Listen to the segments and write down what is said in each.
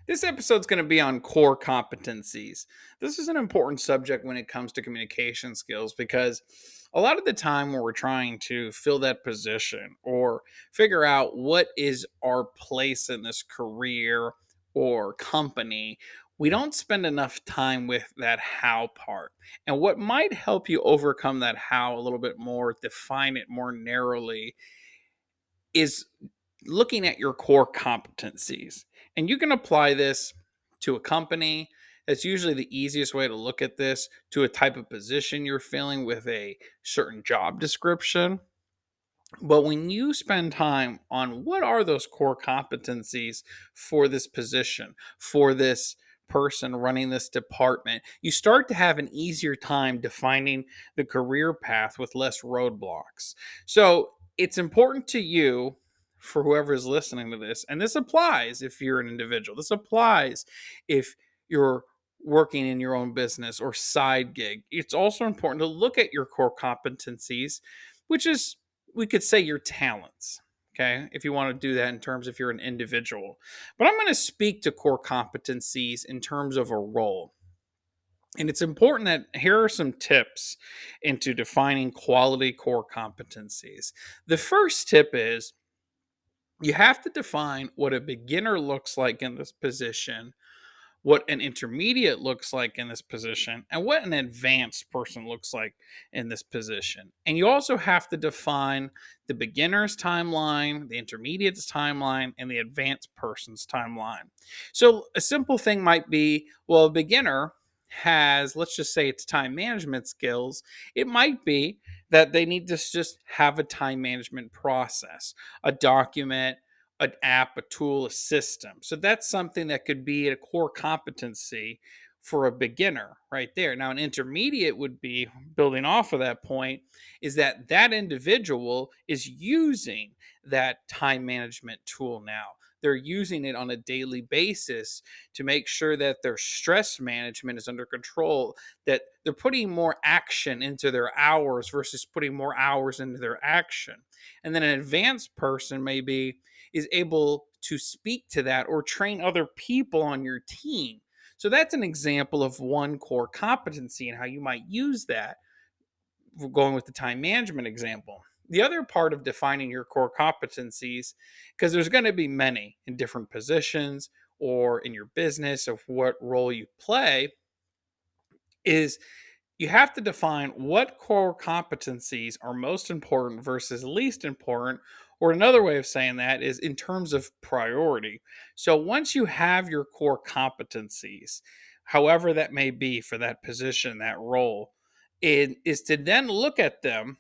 This episode's going to be on core competencies. This is an important subject when it comes to communication skills because a lot of the time when we're trying to fill that position or figure out what is our place in this career or company, we don't spend enough time with that how part. And what might help you overcome that how a little bit more, define it more narrowly, is looking at your core competencies. And you can apply this to a company. That's usually the easiest way to look at this, to a type of position you're filling with a certain job description. But when you spend time on what are those core competencies for this position, for this person running this department, you start to have an easier time defining the career path with less roadblocks. So it's important to you, for whoever is listening to this, and this applies if you're an individual, this applies if you're working in your own business or side gig. It's also important to look at your core competencies, which is, we could say, your talents. Okay, if you want to do that in terms if you're an individual. But I'm going to speak to core competencies in terms of a role. And it's important that here are some tips into defining quality core competencies. The first tip is you have to define what a beginner looks like in this position, what an intermediate looks like in this position, and what an advanced person looks like in this position. And you also have to define the beginner's timeline, the intermediate's timeline, and the advanced person's timeline. So a simple thing might be, well, a beginner has, let's just say, it's time management skills. It might be that they need to just have a time management process, a document, an app, a tool, a system. So that's something that could be a core competency for a beginner right there. Now, an intermediate would be, building off of that point, is that that individual is using that time management tool now. They're using it on a daily basis to make sure that their stress management is under control, that they're putting more action into their hours versus putting more hours into their action. And then an advanced person maybe is able to speak to that or train other people on your team. So that's an example of one core competency and how you might use that. We're going with the time management example. The other part of defining your core competencies, because there's going to be many in different positions or in your business of what role you play, is you have to define what core competencies are most important versus least important. Or another way of saying that is in terms of priority. So once you have your core competencies, however that may be for that position, that role, it is to then look at them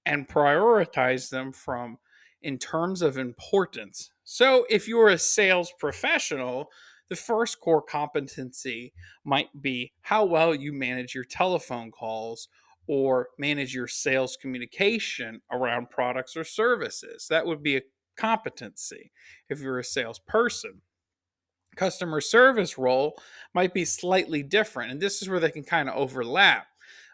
and prioritize them from in terms of importance. So if you're a sales professional, the first core competency might be how well you manage your telephone calls or manage your sales communication around products or services. That would be a competency if you're a salesperson. Customer service role might be slightly different, and this is where they can kind of overlap.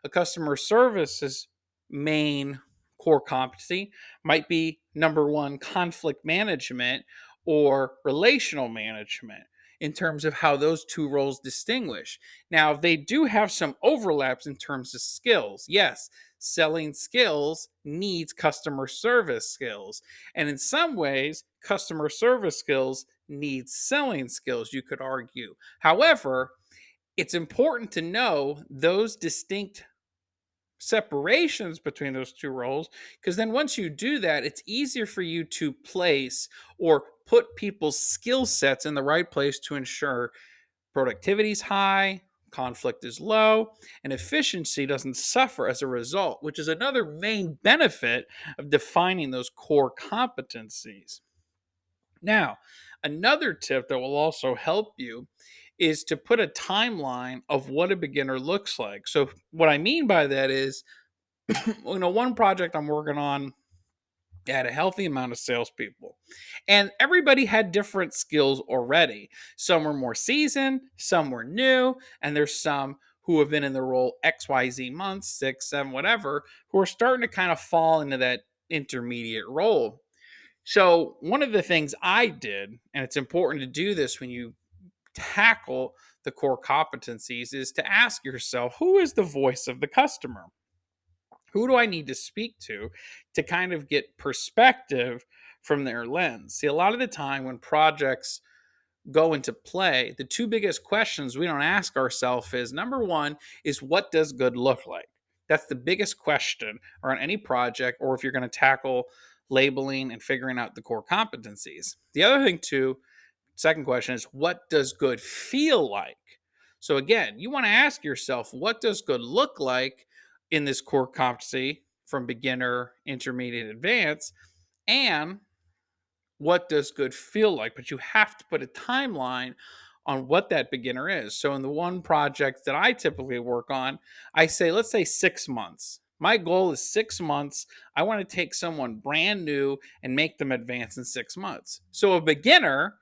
A customer service's main core competency might be number one, conflict management or relational management in terms of how those two roles distinguish. Now, they do have some overlaps in terms of skills. Yes, selling skills needs customer service skills. And in some ways, customer service skills needs selling skills, you could argue. However, it's important to know those distinct separations between those two roles, because then once you do that, it's easier for you to place or put people's skill sets in the right place to ensure productivity is high, conflict is low, and efficiency doesn't suffer as a result, which is another main benefit of defining those core competencies. Now, another tip that will also help you is to put a timeline of what a beginner looks like. So, what I mean by that is, one project I'm working on had a healthy amount of salespeople, and everybody had different skills already. Some were more seasoned, some were new, and there's some who have been in the role XYZ months, 6, 7, whatever, who are starting to kind of fall into that intermediate role. So, one of the things I did, and it's important to do this when you tackle the core competencies is to ask yourself, who is the voice of the customer? Who do I need to speak to kind of get perspective from their lens? See, a lot of the time when projects go into play, the two biggest questions we don't ask ourselves is number one is what does good look like? That's the biggest question around any project, or if you're going to tackle labeling and figuring out the core competencies. The other thing, too, second question is what does good feel like? So again, you want to ask yourself, what does good look like in this core competency from beginner, intermediate, advanced? And what does good feel like? But you have to put a timeline on what that beginner is. So in the one project that I typically work on, I say, let's say 6 months. My goal is 6 months. I want to take someone brand new and make them advance in 6 months. So a beginner,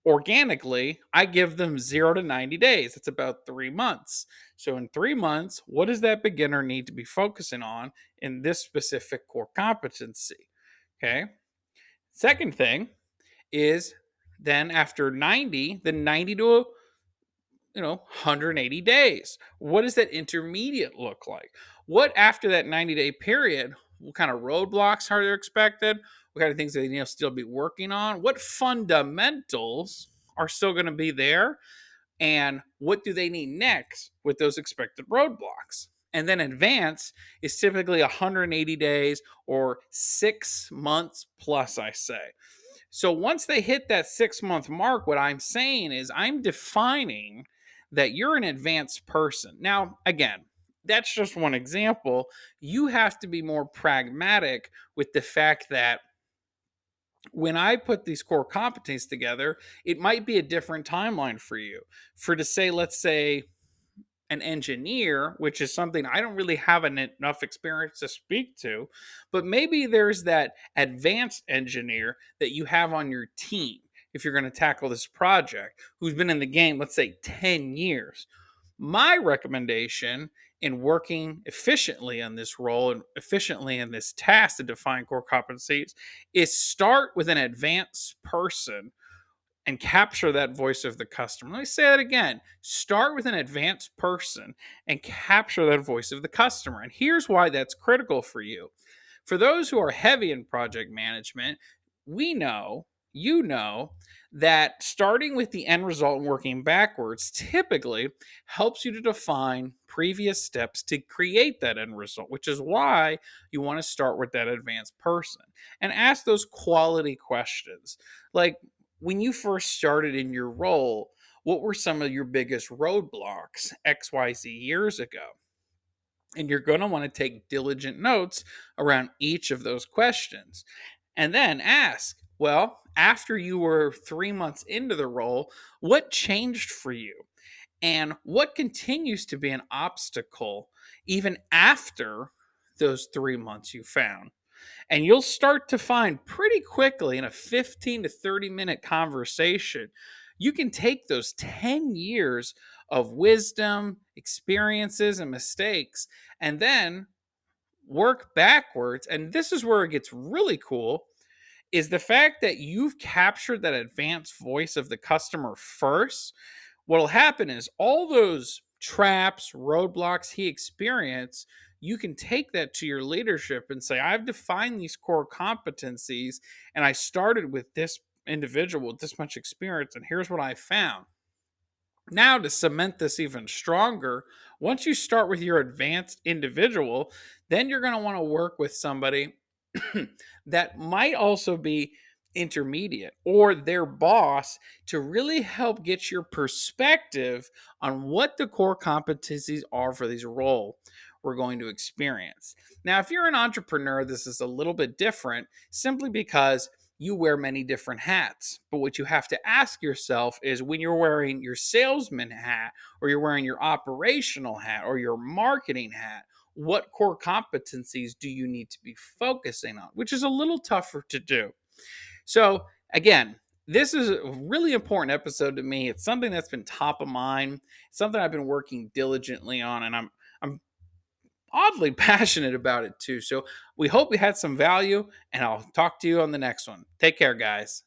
organically, I give them 0 to 90 days. It's about 3 months. So in 3 months, what does that beginner need to be focusing on in this specific core competency? Okay. Second thing is then after 90, the 90 to 180 days. What does that intermediate look like? What after that 90-day period, what kind of roadblocks are there expected? What kind of things they still be working on? What fundamentals are still going to be there? And what do they need next with those expected roadblocks? And then advance is typically 180 days or 6 months plus, I say. So once they hit that 6 month mark, what I'm saying is I'm defining that you're an advanced person. Now, again, that's just one example. You have to be more pragmatic with the fact that when I put these core competencies together, it might be a different timeline for you. For to say, let's say, an engineer, which is something I don't really have enough experience to speak to, but maybe there's that advanced engineer that you have on your team if you're going to tackle this project who's been in the game, let's say 10 years. My recommendation in working efficiently on this role and efficiently in this task to define core competencies is start with an advanced person and capture that voice of the customer. Let me say that again. Start with an advanced person and capture that voice of the customer. And here's why that's critical for you. For those who are heavy in project management, we know, you know, that starting with the end result and working backwards typically helps you to define previous steps to create that end result, which is why you want to start with that advanced person and ask those quality questions. Like, when you first started in your role, what were some of your biggest roadblocks XYZ years ago? And you're going to want to take diligent notes around each of those questions. And then ask, well, after you were 3 months into the role, what changed for you? And what continues to be an obstacle even after those 3 months you found? And you'll start to find pretty quickly in a 15 to 30-minute conversation, you can take those 10 years of wisdom, experiences, and mistakes, and then work backwards. And this is where it gets really cool is the fact that you've captured that advanced voice of the customer first. What'll happen is all those traps, roadblocks he experienced, you can take that to your leadership and say, I've defined these core competencies and I started with this individual with this much experience, and here's what I found. Now, to cement this even stronger, once you start with your advanced individual, then you're going to want to work with somebody that might also be intermediate or their boss to really help get your perspective on what the core competencies are for this role we're going to experience. Now, if you're an entrepreneur, this is a little bit different simply because you wear many different hats. But what you have to ask yourself is when you're wearing your salesman hat or you're wearing your operational hat or your marketing hat, what core competencies do you need to be focusing on, which is a little tougher to do. So, again, this is a really important episode to me. It's something that's been top of mind, something I've been working diligently on, and I'm oddly passionate about it too. So, we hope you had some value, and I'll talk to you on the next one. Take care, guys.